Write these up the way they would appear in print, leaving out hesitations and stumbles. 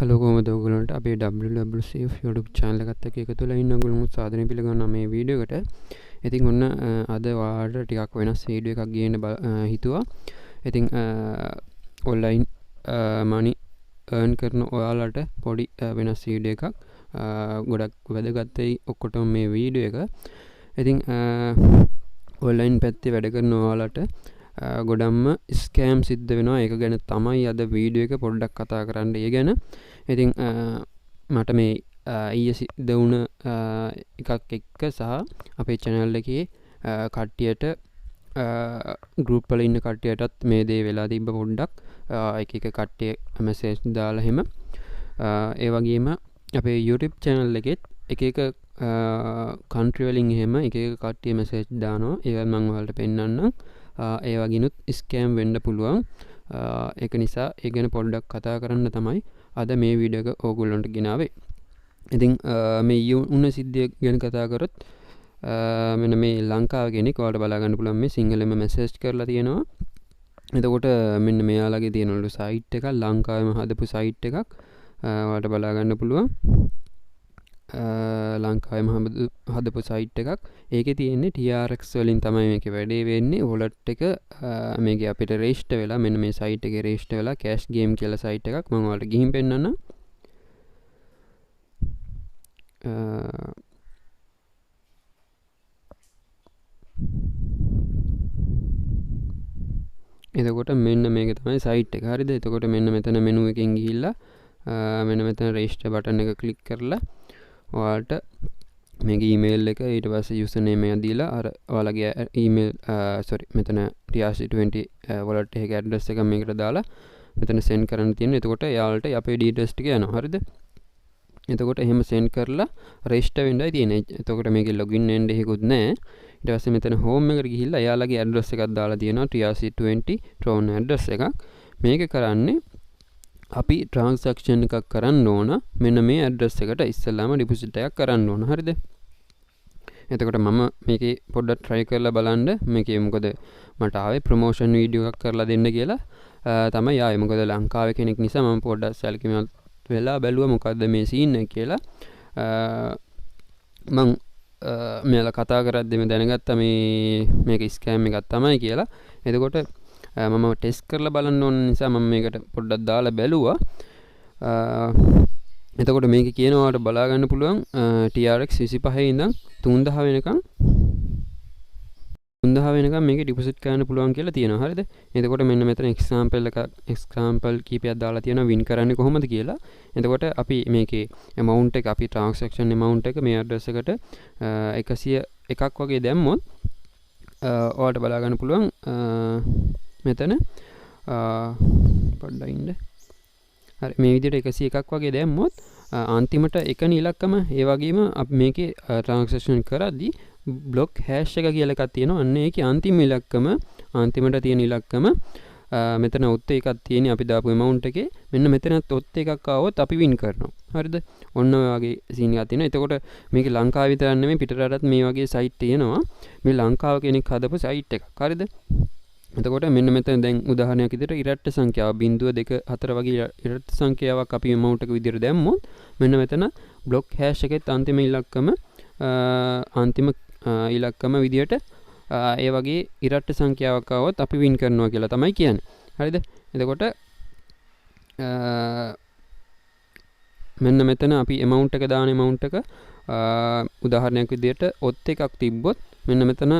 Hello කොහමද ඔයගොල්ලන්ට අපේ WwCf YouTube channel එකත් එක්ක එකතු වෙලා ඉන්න ඔයගොල්ලෝ සාදරයෙන් පිළිගන්නවා මේ වීඩියෝ එකට. ඉතින් ඔන්න අද ඔයාලට ටිකක් වෙනස් වීඩියෝ එකක් ගේන්න හිතුවා. ඉතින් online money earn කරන ඔයාලට පොඩි වෙනස් වීඩියෝ එකක්. ගොඩක් වැදගත්යි ඔක්කොටම මේ වීඩියෝ එක. ඉතින් online පැත්තේ වැඩ කරන ඔයාලට ගොඩක්ම ස්කෑම් සිද්ධ වෙනවා. ඒක ගැන තමයි අද වීඩියෝ එක පොඩ්ඩක් කතා කරන්න. ඒ ගැන ඉතින් මට මේ ඊයේ සිද්ධ වුණ එකක් එක්ක සහ අපේ channel එකේ කට්ටියට group වල ඉන්න කට්ටියටත් මේ දේ වෙලා තිබ්බ පොඩ්ඩක් එක කට්ටිය message දාලා එහෙම ඒ වගේම අපේ YouTube channel එකෙත් එක country වලින් එහෙම එක කට්ටිය message දානවා. ඒවත් මම ඔයාලට පෙන්නන්නම්. ඒ වගේනුත් ස්කෑම් වෙන්න පුළුවන්. ඒක නිසා ඒ ගැන පොඩ්ඩක් කතා කරන්න තමයි අද මේ වීඩියෝ එක ඕගොල්ලන්ට ගෙනාවේ. ඉතින් මේ උණ සිද්ධිය ගැන කතා කරොත් මෙන්න මේ ලංකාව කෙනෙක් ඔයාලට බලා ගන්න පුළුවන් මේ සිංහලෙන්ම මැසේජ් කරලා තියෙනවා. එතකොට මෙන්න මෙයාලගේ තියෙනවලු සයිට් එකක් ලංකාවෙම හදපු සයිට් එකක් ඔයාලට බලා ගන්න පුළුවන්. ලංකාවෙම හදපු සයිට් එකක්. ඒකේ තියෙන්නේ TRX වලින් තමයි මේකේ වැඩේ වෙන්නේ. වොලට් එක මේකේ අපිට රෙජිස්ටර් වෙලා මෙන්න මේ සයිට් එකේ රෙජිස්ටර් වෙලා කැෂ් ගේම් කියලා සයිට් එකක් මම ඔයාලට ගිහින් පෙන්නන්නම්. එතකොට මෙන්න මේක තමයි සයිට් එක. හරිද? එතකොට මෙන්න මෙතන මෙනු එකෙන් ගිහිල්ලා මෙන්න මෙතන රෙජිස්ටර් බටන් එක ක්ලික් කරලා ඔයාලට මේක ඊමේල් එක ඊට පස්සේ යූසර් නේම් එක දීලා අර ඔයාලගේ ඊමේල් මෙතන TRC20 wallet එකේ ඇඩ්‍රස් එක මේකට දාලා මෙතන send කරන්න තියෙනවා. එතකොට එයාලට අපේ details ටික යනවා. හරිද? එතකොට එහෙම send කරලා register වෙන්නයි තියෙන්නේ. එතකොට මේකේ login වෙන්න හේකුත් නැහැ. ඊට පස්සේ මෙතන home එකට ගිහිල්ලා එයාලගේ ඇඩ්‍රස් එකක් දාලා තියෙනවා TRC20 Tron ඇඩ්‍රස් එකක්. මේක කරන්නේ අපි transaction එකක් කරන්න ඕන මෙන්න මේ ඇඩ්‍රස් එකට ඉස්සෙල්ලාම ඩිපොසිට් එකක් කරන්න ඕන. හරිද? එතකොට මම මේකේ පොඩ්ඩක් try කරලා බලන්න මේකේ මොකද මට ආවේ ප්‍රොමෝෂන් වීඩියෝ එකක් කරලා දෙන්න කියලා තමයි ආවේ. මොකද ලංකාවේ කෙනෙක් නිසා මම පොඩ්ඩක් සැලකිලිමත් වෙලා බැලුවා මොකද්ද මේ සීන් එක කියලා. මම මෙයාලා කතා කරද්දී මම දැනගත්තා මේක ස්කෑම් එකක් තමයි කියලා. එතකොට මම ටෙස්ට් කරලා බලන්න ඕන නිසා මම මේකට පොඩ්ඩක් දාලා බැලුවා. එතකොට මේක කියනවාට බලා ගන්න පුළුවන් TRX 25 ඉඳන් 3000 වෙනකම් මේක ඩිපොසිට් කරන්න පුළුවන් කියලා තියෙනවා. හරිද? එතකොට මෙන්න මෙතන එක්සැම්පල් කීපයක් දාලා තියෙනවා වින් කරන්නේ කොහොමද කියලා. එතකොට අපි මේකේ amount එක අපි transaction amount එක මේ address එකට 101ක් වගේ දැම්මොත් ඔයාලට බලා ගන්න පුළුවන් මෙතන පොඩ්ඩක් ඉන්න. හරි මේ විදිහට 101ක් වගේ දැම්මොත් අන්තිමට එකන ඉලක්කම ඒ වගේම අපි මේකේ transaction කරද්දී block hash එක කියලා එකක් තියෙනවා. අන්න ඒකේ අන්තිම ඉලක්කම අන්තිමට තියෙන ඉලක්කම මෙතන ඔත් එකක් තියෙන්නේ අපි දාපු amount එකේ. මෙන්න මෙතනත් ඔත් එකක් ආවොත් අපි win කරනවා. හරිද? ඔන්න ඔය වගේ සීන් එකක් තියෙනවා. එතකොට මේක ලංකාව විතරක් නෙමෙයි පිටරටත් මේ වගේ site තියෙනවා. මේ ලංකාව කෙනෙක් හදපු site එකක්. හරිද? එතකොට මෙන්න මෙතන දැන් උදාහරණයක් විදිහට ඉරට්ට සංඛ්‍යාව 0.24 වගේ ඉරට්ට සංඛ්‍යාවක් අපි amount එක විදිහට දැම්මොත් මෙන්න මෙතන block hash එකෙත් අන්තිම ඉලක්කම විදිහට ඒ වගේ ඉරට්ට සංඛ්‍යාවක් ආවොත් අපි win කරනවා කියලා තමයි කියන්නේ. හරිද? එතකොට මෙන්න මෙතන අපි amount එක දාන amount එක උදාහරණයක් විදිහට ඔත් එකක් තිබ්බොත් මෙන්න මෙතන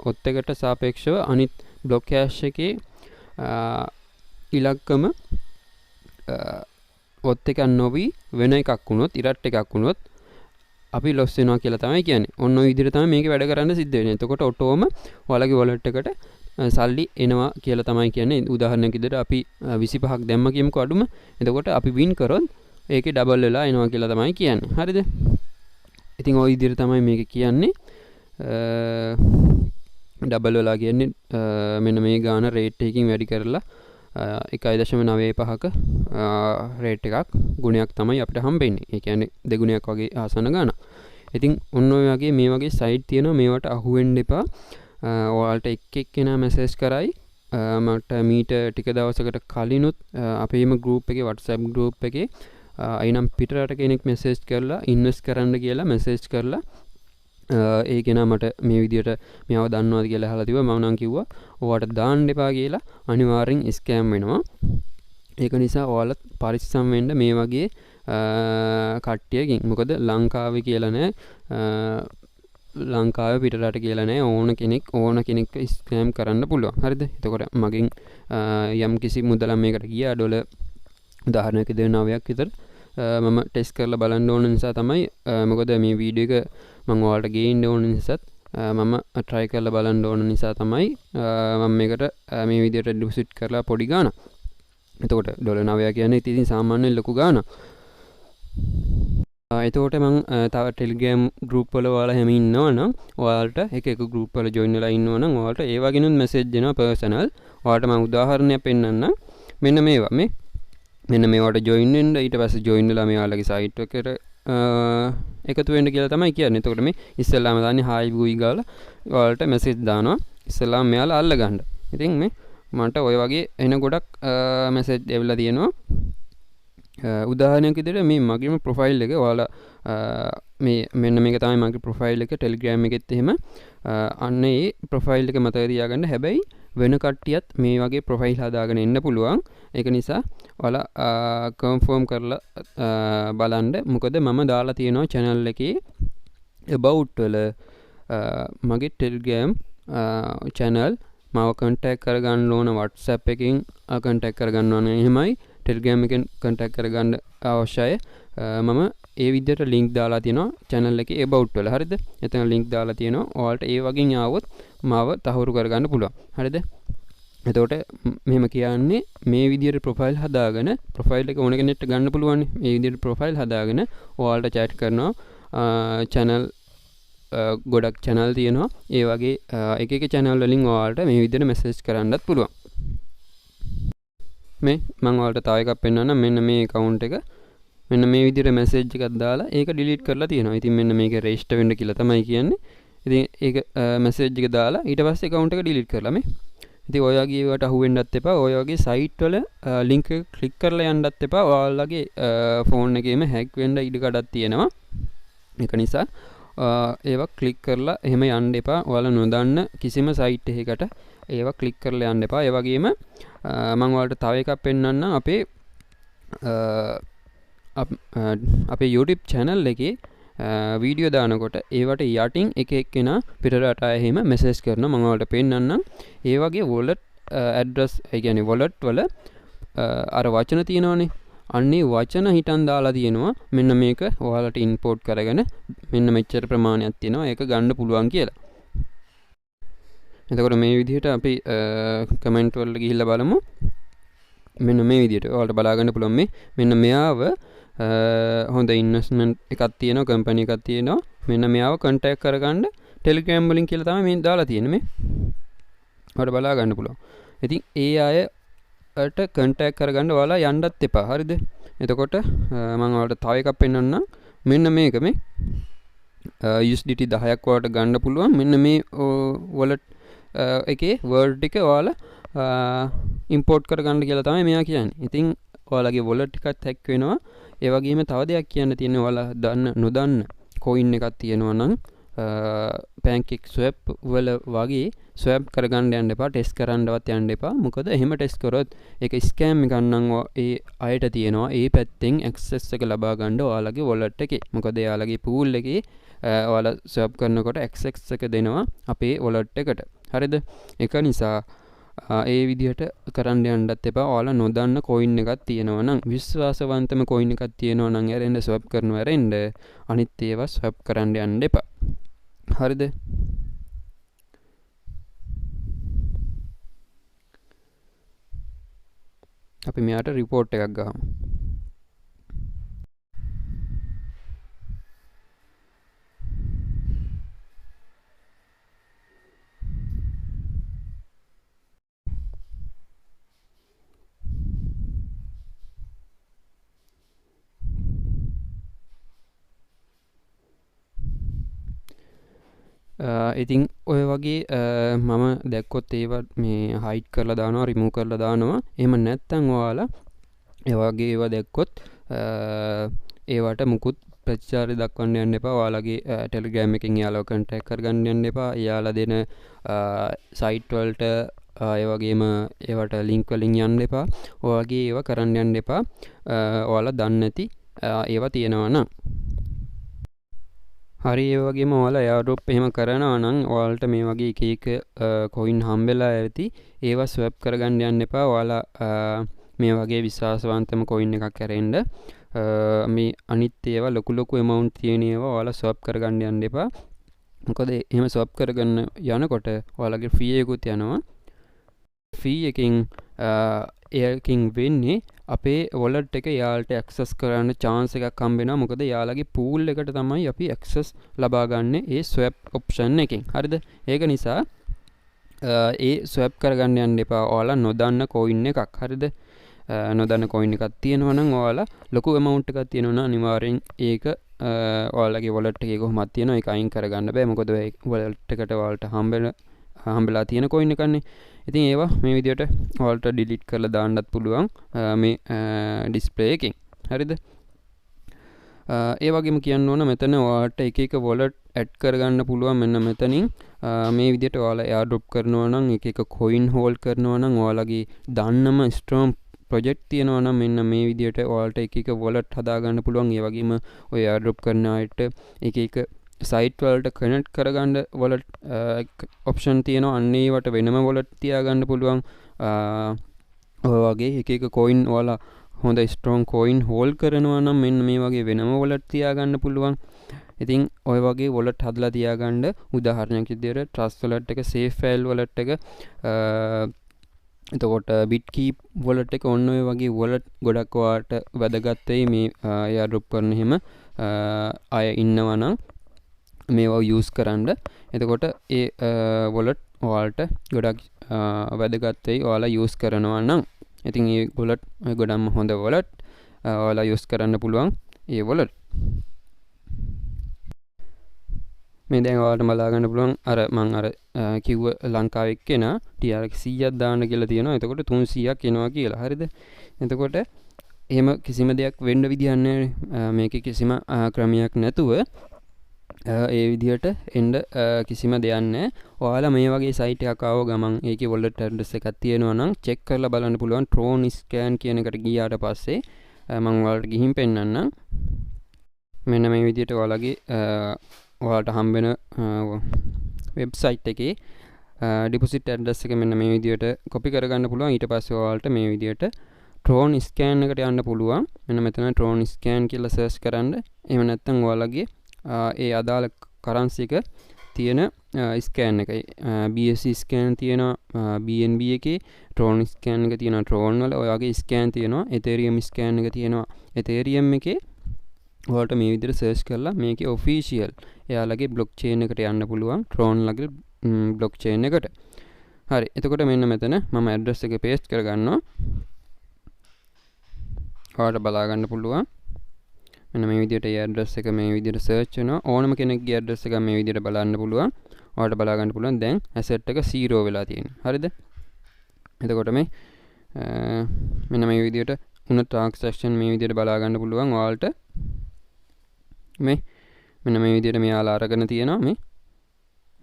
ඔත් එකට සාපේක්ෂව අනිත් block hash එකේ ඉලක්කම ඔත් එකක් නොවි වෙන එකක් වුණොත් ඉරට්ට එකක් වුණොත් අපි loss වෙනවා කියලා තමයි කියන්නේ. ඔන්න ඔය විදිහට තමයි මේක වැඩ කරන්න සිද්ධ වෙන්නේ. එතකොට ඔටෝම ඔයාලගේ wallet එකට සල්ලි එනවා කියලා තමයි කියන්නේ. උදාහරණයක් විදිහට අපි 25ක් දැම්ම කියමුකෝ අඩුම. එතකොට අපි win කරොත් ඒකේ double වෙලා එනවා කියලා තමයි කියන්නේ. හරිද? ඉතින් ওই විදිහට තමයි මේක කියන්නේ. double වෙලා කියන්නේ මෙන්න මේ ගාන rate එකකින් වැඩි කරලා 1.95ක රේට් එකක් ගුණයක් තමයි අපිට හම්බෙන්නේ. ඒ කියන්නේ දෙගුණයක් වගේ ආසන්න ගානක්. ඉතින් ඔන්න ඔය වගේ මේ වගේ සයිට් තියෙනවා. මේවට අහු වෙන්න එපා. ඔයාලට එක්කෙනා මැසේජ් කරයි මට මීට ටික දවසකට කලිනුත් අපේම group එකේ WhatsApp group එකේ අයිනම් පිටරට කෙනෙක් මෙසේජ් කරලා ඉන්වෙස්ට් කරන්න කියලා මෙසේජ් කරලා ඒ කෙනා මට මේ විදියට මෙයාව දන්නවද කියලා අහලා තිබ්බා. මම නම් කිව්වා ඔයාට දාන්න එපා කියලා. අනිවාර්යෙන් ස්කෑම් වෙනවා. ඒක නිසා ඔයාලා පරිස්සම් වෙන්න මේ වගේ කට්ටියකින්. මොකද ලංකාවේ කියලා නෑ, ලංකාවේ පිටරට කියලා නෑ, ඕන කෙනෙක් ස්කෑම් කරන්න පුළුවන්. හරිද? එතකොට මගෙන් යම් කිසි මුදලක් මේකට ගියා ඩොලර් උදාහරණයක් 9ක් විතර මම ටෙස්ට් කරලා බලන්න ඕන නිසා තමයි. මොකද මේ වීඩියෝ එක මම ඔයාලට ගේන්න ඕන නිසාත් මම try කරලා බලන්න ඕන නිසා තමයි මම මේකට මේ විදියට ඩිපොසිට් කරලා පොඩි ගාණක්. එතකොට ඩොලර් 9 කියන්නේ ඉතින් සාමාන්‍යයෙන් ලොකු ගාණක්. එතකොට මම තව ටෙලිග්‍රෑම් ගෲප් වල ඔයාලා හැම ඉන්නවනම් ඔයාලට එක ගෲප් වල ජොයින් වෙලා ඉන්නවනම් ඔයාලට ඒ වගේනුත් මෙසේජ් දෙනවා පර්සනල්. ඔයාලට මම උදාහරණයක් පෙන්නන්නම්. මෙන්න මේවා මෙන්න මේවට ජොයින් වෙන්න. ඊට පස්සේ ජොයින් වෙලා මෙයාලගේ සයිට් එකට එකතු වෙන්න කියලා තමයි කියන්නේ. එතකොට මේ ඉස්සෙල්ලාම දාන්නේ හායි බුයි ගාලා ඔයාලට මෙසේජ් දානවා. ඉස්සෙල්ලාම මෙයාලා අල්ල ගන්න. ඉතින් මේ මන්ට ඔය වගේ එන ගොඩක් මෙසේජ් එවලා තියෙනවා. උදාහරණයක් විදිහට මේ මගේම ප්‍රොෆයිල් එක ඔයාලා මෙන්න මේක තමයි මගේ ප්‍රොෆයිල් එක ටෙලිග්‍රෑම් එකෙත් එහෙම අන්න ඒ ප්‍රොෆයිල් එක මතක තියාගන්න. හැබැයි වෙන කට්ටියත් මේ වගේ ප්‍රොෆයිල් හදාගෙන එන්න පුළුවන්. ඒක නිසා ඔයාලා කන්ෆර්ම් කරලා බලන්න. මොකද මම දාලා තියෙනවා channel එකේ about වල මගේ ටෙලිග්‍රෑම් channel මාව contact කරගන්න ඕන WhatsApp එකකින් contact කරගන්න ඕන. එහෙමයි ටෙලිග්‍රෑම් එකෙන් contact කරගන්න අවශ්‍යයි. මම ඒ විදිහට link දාලා තියෙනවා channel එකේ about වල. හරිද? එතන link දාලා තියෙනවා. ඔයාලට ඒ වගේ ආවොත් මාව තහවුරු කරගන්න පුළුවන්. හරිද? එතකොට මෙහෙම කියන්නේ මේ විදිහට ප්‍රොෆයිල් හදාගෙන ප්‍රොෆයිල් එක ඕන කෙනෙක්ට ගන්න පුළුවන්. මේ විදිහට ප්‍රොෆයිල් හදාගෙන ඔයාලට chat කරනවා. channel ගොඩක් channel තියෙනවා. ඒ වගේ එක channel වලින් ඔයාලට මේ විදිහට message කරන්නත් පුළුවන්. මේ මම ඔයාලට තව එකක් පෙන්නන්නම්. මෙන්න මේ account එක මෙන්න මේ විදිහට message එකක් දාලා ඒක delete කරලා තියෙනවා. ඉතින් මෙන්න මේක register වෙන්න කියලා තමයි කියන්නේ. ඉතින් ඒක message එක දාලා ඊට පස්සේ account එක delete කරලා මේ. ඉතින් ඔය වගේ ඒවට අහු වෙන්නත් එපා. ඔය වගේ site වල link එක click කරලා යන්නත් එපා. ඔයාලගේ phone එකේම hack වෙන්න ඉඩ කඩක් තියෙනවා. ඒක නිසා ඒවා click කරලා එහෙම යන්න එපා. ඔයාලා නොදන්න කිසිම site එකකට ඒවා click කරලා යන්න එපා. ඒ වගේම මම ඔයාලට තව එකක් පෙන්නන්නම්. අපේ YouTube channel එකේ වීඩියෝ දානකොට ඒවට යටින් එක එක්කෙනා පිටරට එහෙම මෙසේජ් කරනවා. මම ඔයාලට පෙන්නන්නම්. ඒ වගේ wallet address ඒ කියන්නේ wallet වල අර වචන තියෙනවනේ. අන්නේ වචන හිටන් දාලා තියෙනවා. මෙන්න මේක ඔයාලට import කරගෙන මෙන්න මෙච්චර ප්‍රමාණයක් තියෙනවා. ඒක ගන්න පුළුවන් කියලා. එතකොට මේ විදිහට අපි කමෙන්ට් වල ගිහිල්ලා බලමු. මෙන්න මේ විදිහට ඔයාලට බලා ගන්න පුළුවන්. මෙන්න මෙයාව හොඳ ඉන්වෙස්ට්මන්ට් එකක් තියෙනවා, කම්පැනි එකක් තියෙනවා. මෙන්න මෙයාව contact කරගන්න Telegram වලින් කියලා තමයි මේ දාලා තියෙන්නේ. මේ ඔයාලට බලා ගන්න පුළුවන්. ඉතින් ඒ අයට contact කරගන්න ඔයාලා යන්නත් එපා. හරිද? එතකොට මම ඔයාලට තව එකක් පෙන්නන්නම්. මෙන්න මේක මේ USDT 10ක් ඔයාලට ගන්න පුළුවන්. මෙන්න මේ wallet එකේ word එක ඔයාලා import කරගන්න කියලා තමයි මෙයා කියන්නේ. ඉතින් ඔයාලගේ wallet එකත් hack වෙනවා. ඒ වගේම තව දෙයක් කියන්න තියෙනවා. ඔයාලා නොදන්න coin එකක් තියෙනවා නම් PancakeSwap වල වගේ swap කරගන්න යන්න එපා. ටෙස්ට් කරන්නවත් යන්න එපා. මොකද එහෙම ටෙස්ට් කරොත් ඒක scam එකක් නම් ඒ අයට තියෙනවා ඒ පැත්තෙන් access එක ලබා ගන්න ඔයාලගේ wallet එකේ. මොකද එයාලගේ pool එකේ ඔයාලා swap කරනකොට access එක දෙනවා අපේ wallet එකට. හරිද? ඒක නිසා ඒ විදිහට කරන්න යන්නත් එපා. ඔයාලා නොදන්න coin එකක් තියෙනවා නම් විශ්වාසවන්තම coin එකක් තියෙනවා නම් ඇරෙන්න swap කරනවා ඇරෙන්න. අනිත් ඒවා swap කරන්න යන්න එපා. හරිද? අපි මෙයාට report එකක් ගහමු. ඉතින් ඔය වගේ මම දැක්කොත් ඒවා මේ හයිඩ් කරලා දානවා, රිමූව් කරලා දානවා. එහෙම නැත්නම් ඔයාලා ඒ වගේ ඒවා දැක්කොත් ඒවට මුකුත් ප්‍රතිචාරය දක්වන්න යන්න එපා. ඔයාලගේ ටෙලිග්‍රෑම් එකකින් යාළුවෝ කන්ටැක්ට් කරගන්න යන්න එපා. යාළුවා දෙන සයිට් වලට ඒ වගේම ඒවට ලින්ක් වලින් යන්න එපා. ඔය වගේ ඒවා කරන්න යන්න එපා. ඔයාලා දන්නේ නැති ඒවා තියෙනවා නම්. හරි, ඒ වගේම ඔයාලා එයාඩ්‍රොප් එහෙම කරනවා නම් ඔයාලට මේ වගේ එක එක කොයින් හම්බෙලා ඇති. ඒවා ස්වැප් කරගන්න යන්න එපා. ඔයාලා මේ වගේ විශ්වාසවන්තම කොයින් එකක් ඇරෙන්න. මේ අනිත් ඒවා ලොකු amount තියෙන ඒවා ඔයාලා ස්වැප් කරගන්න යන්න එපා. මොකද එහෙම ස්වැප් කරගන්න යනකොට ඔයාලගේ ෆී එකකුත් යනවා. ෆී එකකින් ඒකින් වෙන්නේ අපේ wallet එක යාලට access කරන්න chance එකක් හම්බ වෙනවා. මොකද යාලගේ pool එකට තමයි අපි access ලබා ගන්න ඒ swap option එකෙන්. හරිද? ඒක නිසා ඒ swap කරගන්න යන්න එපා. ඔයාලා නොදන්න coin එකක්. හරිද? නොදන්න coin එකක් තියෙනවා නම් ඔයාලා ලොකු amount එකක් තියෙනවා නම් අනිවාර්යෙන් ඒක ඔයාලගේ wallet එකේ කොහොමද තියෙනවා ඒක අයින් කරගන්න බෑ. මොකද ඒ wallet එකට ඔයාලට හම්බෙලා තියෙන coin එකන්නේ. ඉතින් ඒවා මේ විදිහට ඔයාලට delete කරලා දාන්නත් පුළුවන් මේ display එකෙන්. හරිද? ඒ වගේම කියන්න ඕන මෙතන ඔයාලට එක එක wallet add කරගන්න පුළුවන්. මෙන්න මෙතනින් මේ විදිහට ඔයාලා airdrop කරනවා නම් එක එක coin hold කරනවා නම් ඔයාලගේ දන්නම strong project තියෙනවා නම් මෙන්න මේ විදිහට ඔයාලට එක එක wallet හදාගන්න පුළුවන්. ඒ වගේම ඔය airdrop කරන අයට එක එක site වලට connect කරගන්න wallet option තියෙනවා. අන්න ඒවට වෙනම wallet තියාගන්න පුළුවන්. ඔය වගේ එක එක coin ඔයාලා හොඳ strong coin hold කරනවා නම් මෙන්න මේ වගේ වෙනම wallet තියාගන්න පුළුවන්. ඉතින් ඔය වගේ wallet හදලා තියාගන්න උදාහරණයක් විදිහට trust wallet එක, safe file wallet එක, එතකොට bitkeep wallet එක, ඔන්න ඔය වගේ wallet ගොඩක් ඔයාලට වැදගත් වෙයි මේ airdrop කරන හැම අය ඉන්නවා නම් මේවා use කරන්න. එතකොට ඒ wallet ඔයාලට ගොඩක් වැදගත් වෙයි ඔයාලා use කරනවා නම්. ඉතින් මේ wallet ගොඩක්ම හොඳ wallet ඔයාලා use කරන්න පුළුවන් ඒ wallet. මේ දැන් ඔයාලට බලා ගන්න පුළුවන් අර මම අර කිව්ව ලංකාවේ එක්කෙනා TRX 100ක් දාන්න කියලා තියෙනවා. එතකොට 300ක් එනවා කියලා. හරිද? එතකොට එහෙම කිසිම දෙයක් වෙන්න විදියක් නැහැ. මේකේ කිසිම ක්‍රමයක් නැතුව ඒ විදිහට එන්න කිසිම දෙයක් නැහැ. ඔයාලා මේ වගේ site එකක් ආව ගමන් ඒකේ wallet address එකක් තියෙනවා නම් check කරලා බලන්න පුළුවන්. Tron scan කියන එකට ගියාට පස්සේ මම ඔයාලට ගිහින් පෙන්නන්නම්. මෙන්න මේ විදිහට ඔයාලගේ ඔයාලට හම්බෙන වෙබ්සයිට් එකේ deposit address එක මෙන්න මේ විදිහට copy කරගන්න පුළුවන්. ඊට පස්සේ ඔයාලට මේ විදිහට Tron scan එකට යන්න පුළුවන්. මෙන්න මෙතන Tron scan කියලා search කරන්න. එහෙම නැත්නම් ඔයාලගේ ඒ අදාළ currency එක තියෙන scan එක BSC scan තියෙනවා BNB එකේ, Tron scan එක තියෙනවා Tron වල, ඔය වගේ scan තියෙනවා. Ethereum scan එක තියෙනවා Ethereum එකේ. ඔයාලට මේ විදිහට search කරලා මේකේ official එයාලගේ blockchain එකට යන්න පුළුවන්. Tron ලගේ blockchain එකට. හරි. එතකොට මෙන්න මෙතන මම address එක paste කරගන්නවා. ඔයාලට බලා ගන්න පුළුවන්. මෙන්න මේ විදිහට ඒ address එක මේ විදිහට search වෙනවා. ඕනම කෙනෙක්ගේ address එක මේ විදිහට බලන්න පුළුවන්. ඔයාලට බලා ගන්න පුළුවන් දැන් asset එක 0 වෙලා තියෙනවා. හරිද? එතකොට මේ මෙන්න මේ විදිහට උන transaction මේ විදිහට බලා ගන්න පුළුවන්. ඔයාලට මෙන්න මේ විදිහට මෙයාලා අරගෙන තියෙනවා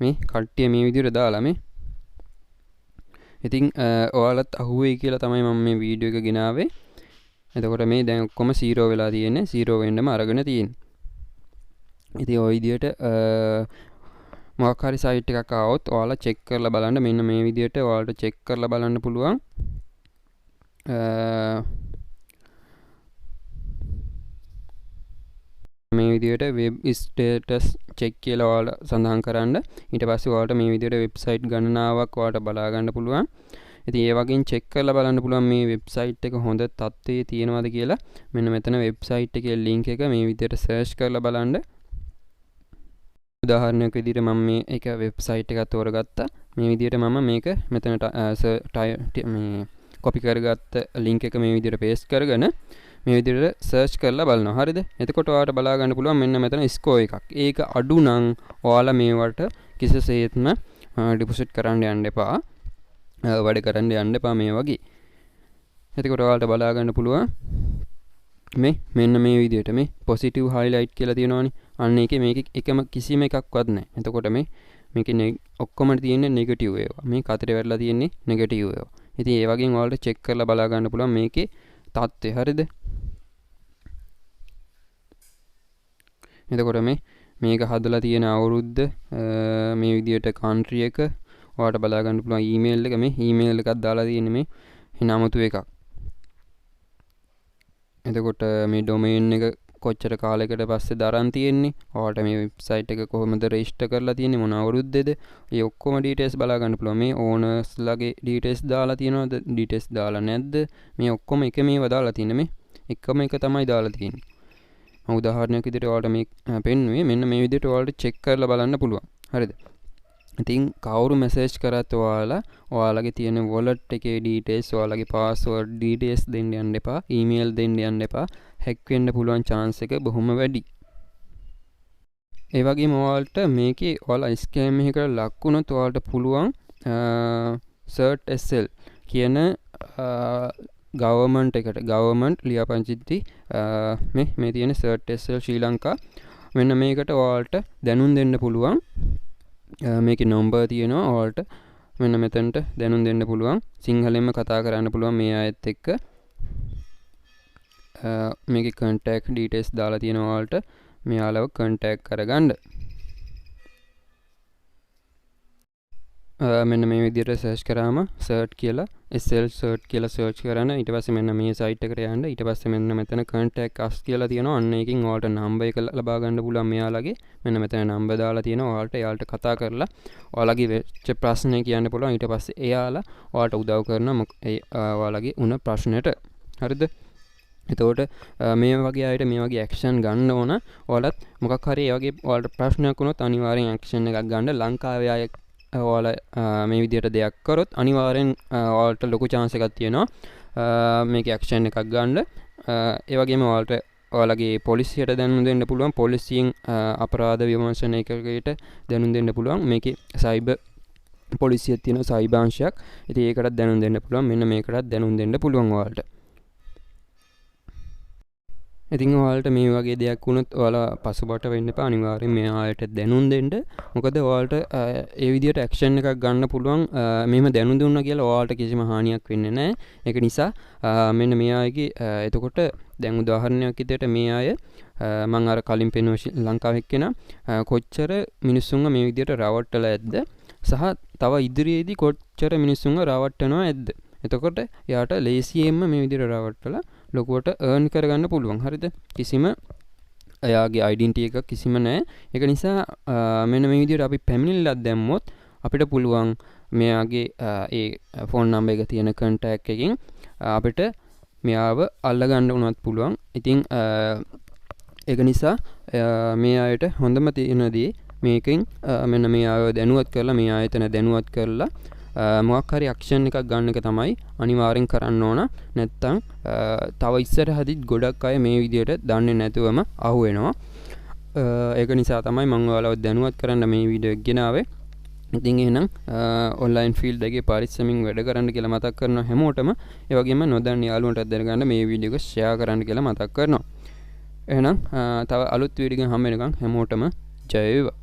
මේ කට්ටිය මේ විදිහට දාලා මේ. ඉතින් ඔයාලත් අහුවෙයි කියලා තමයි මම මේ වීඩියෝ එක ගෙනාවේ. එතකොට මේ දැන් ඔක්කොම 0 වෙලා තියෙන්නේ. 0 වෙන්නම අරගෙන තියෙන්නේ. ඉතින් ওই විදිහට මොකක් හරි සයිට් එකක් ආවොත් ඔයාලා චෙක් කරලා බලන්න. මෙන්න මේ විදිහට ඔයාලට චෙක් කරලා බලන්න පුළුවන්. මේ විදිහට web status check කියලා ඔයාලා සඳහන් කරන්න. ඊට පස්සේ ඔයාලට මේ විදිහට වෙබ්සයිට් ගණනාවක් ඔයාලට බලා ගන්න පුළුවන්. ඉතින් ඒ වගේම check කරලා බලන්න පුළුවන් මේ වෙබ්සයිට් එක හොඳ තත්ත්වයේ තියෙනවද කියලා. මෙන්න මෙතන වෙබ්සයිට් එකේ link එක මේ විදිහට search කරලා බලන්න. උදාහරණයක් විදිහට මම මේ එක වෙබ්සයිට් එකක් තෝරගත්තා. මේ විදිහට මම මේක මෙතනට මේ copy කරගත්ත link එක මේ විදිහට paste කරගෙන මේ විදිහට search කරලා බලනවා. හරිද? එතකොට ඔයාලට බලා ගන්න පුළුවන් මෙන්න මෙතන score එකක්. ඒක අඩු නම් ඔයාලා මේවට කිසිසේත්ම deposit කරන්න යන්න එපා. වැඩ කරන්න යන්න එපා මේ වගේ. එතකොට ඔයාලට බලා ගන්න පුළුවන් මෙන්න මේ විදිහට මේ පොසිටිව් හයිලයිට් කියලා තියෙනවානේ. අන්න ඒකේ මේක එකම කිසිම එකක්වත් නැහැ. එතකොට මේකේ ඔක්කොම තියෙන්නේ නෙගටිව් ඒවා. මේ කතරේ වැටලා තියෙන්නේ නෙගටිව් ඒවා. ඉතින් ඒ වගේම ඔයාලට චෙක් කරලා බලා ගන්න පුළුවන් මේකේ තත්ත්වය. හරිද? එතකොට මේක හදලා තියෙන අවුරුද්ද මේ විදිහට කන්ට්‍රි එක ඔයාලට බලා ගන්න පුළුවන්. ඊමේල් එක මේ ඊමේල් එකක් දාලා තියෙන්නේ මේ හිනාමතු එකක්. එතකොට මේ ඩොමේන් එක කොච්චර කාලයකට පස්සේ දරන් තියෙන්නේ, ඔයාලට මේ වෙබ්සයිට් එක කොහොමද රෙජිස්ටර් කරලා තියෙන්නේ, මොන අවුරුද්දේද, ඒ ඔක්කොම ඩීටේල්ස් බලා ගන්න පුළුවන්. මේ ඕනර්ස්ලාගේ ඩීටේල්ස් දාලා තියෙනවද, ඩීටේල්ස් දාලා නැද්ද, මේ ඔක්කොම එක මේවා දාලා තියෙන්නේ. මේ එකම එක තමයි දාලා තියෙන්නේ. මම උදාහරණයක් විදිහට ඔයාලට මේ පෙන්නුවේ මෙන්න මේ විදිහට ඔයාලට චෙක් කරලා බලන්න පුළුවන්. හරිද? ඉතින් කවුරු මැසේජ් කරත් ඔයාලගේ තියෙන wallet එකේ details, ඔයාලගේ password details දෙන්න යන්න එපා, email දෙන්න යන්න එපා. hack වෙන්න පුළුවන් chance එක බොහොම වැඩි. ඒ වගේම ඔයාලට මේකේ ඔයාලා scam එකකට ලක් වුණොත් ඔයාලට පුළුවන් CertSL කියන government ලියාපදිංචි මේ තියෙන CertSL ශ්‍රී ලංකා, මෙන්න මේකට ඔයාලට දැනුම් දෙන්න පුළුවන්. මේකේ නම්බර් තියෙනවා, ඔයාලට මෙන්න මෙතනට දැනුම් දෙන්න පුළුවන්. සිංහලෙන්ම කතා කරන්න පුළුවන් මේ අයත් එක්ක. මේකේ contact details දාලා තියෙනවා, ඔයාලට මෙයාලව contact කරගන්න. මෙන්න මේ විදිහට search කරාම search කියලා search කියලා search කරන. ඊට පස්සේ මෙන්න මේ site එකට යන්න. ඊට පස්සේ මෙන්න මෙතන contact us කියලා තියෙනවා. අන්න එකකින් ඔයාලට number එක ලබා ගන්න පුළුවන් මෙයාලගේ. මෙන්න මෙතන number දාලා තියෙනවා. ඔයාලට එයාලට කතා කරලා ඔයාලගේ වෙච්ච ප්‍රශ්නේ කියන්න පුළුවන්. ඊට පස්සේ එයාලා ඔයාලට උදව් කරනවා ඔයාලගේ උන ප්‍රශ්නෙට. හරිද? එතකොට මේ වගේ අයට මේ වගේ ඇක්ෂන් ගන්න ඕන. ඔයාලත් මොකක් හරි ඒ වගේ ඔයාලට ප්‍රශ්නයක් වුණොත් අනිවාර්යෙන් ඇක්ෂන් එකක් ගන්න. ලංකාවේ අය ඔයාලා මේ විදිහට දෙයක් කරොත් අනිවාර්යෙන් ඔයාලට ලොකු chance එකක් තියෙනවා මේකේ ඇක්ෂන් එකක් ගන්න. ඒ වගේම ඔයාලගේ පොලිසියට දැනුම් දෙන්න පුළුවන්. පොලිසියෙන් අපරාධ විමර්ශන එකකට දැනුම් දෙන්න පුළුවන්. මේකේ සයිබර් පොලිසියක් තියෙනවා, සයිබර් අංශයක්. ඉතින් ඒකටත් දැනුම් දෙන්න පුළුවන්. මෙන්න මේකටත් දැනුම් දෙන්න පුළුවන් ඔයාලට. ඉතින් ඔයාලට මේ වගේ දෙයක් වුණොත් ඔයාලා පසුබට වෙන්න එපා. අනිවාර්යෙන් මේ ආයත දැනුම් දෙන්න. මොකද ඔයාලට ඒ විදිහට ඇක්ෂන් එකක් ගන්න පුළුවන්. මෙහෙම දැනුම් දුන්නා කියලා ඔයාලට කිසිම හානියක් වෙන්නේ නැහැ. ඒක නිසා මෙන්න මේ ආයේගේ එතකොට දැන් උදාහරණයක් විදිහට මේ ආය මම අර කලින් පෙන්වුව ලංකාවේ එක්කෙනා කොච්චර මිනිස්සුන්ව මේ විදිහට රවට්ටලා ඇද්ද සහ තව ඉදිරියේදී කොච්චර මිනිස්සුන්ව රවට්ටනවා ඇද්ද. එතකොට යාට ලේසියෙන්ම මේ විදිහට රවට්ටලා ලොකුවට earn කරගන්න පුළුවන්. හරිද? කිසිම එයාගේ identity එකක් කිසිම නැහැ. ඒක නිසා මෙන්න මේ විදිහට අපි පැමිණිල්ලක් දැම්මොත් අපිට පුළුවන් මෙයාගේ ඒ phone number එක තියෙන contact එකකින් අපිට මෙයාව අල්ලගන්න උනත් පුළුවන්. ඉතින් ඒක නිසා මේ අයට හොඳම තියෙන දේ මේකෙන් මෙන්න මේ අයව දැනුවත් කරලා මේ ආයතන දැනුවත් කරලා මොකක් හරි ඇක්ෂන් එකක් ගන්න එක තමයි අනිවාර්යෙන් කරන්න ඕන. නැත්තම් තව ඉස්සරහදිත් ගොඩක් අය මේ විදිහට දන්නේ නැතුවම අහු වෙනවා. ඒක නිසා තමයි මම ඔයාලව දැනුවත් කරන්න මේ වීඩියෝ එක ගෙනාවේ. ඉතින් එහෙනම් ඔන්ලයින් ෆීල්ඩ් එකේ පරිස්සමින් වැඩ කරන්න කියලා මතක් කරනවා හැමෝටම. ඒ වගේම නොදන්න යාළුවන්ටත් දැනගන්න මේ වීඩියෝ එක ෂෙයා කරන්න කියලා මතක් කරනවා. එහෙනම් තව අලුත් වීඩියෝ එකකින් හම්බ වෙනකන් හැමෝටම ජය වේවා.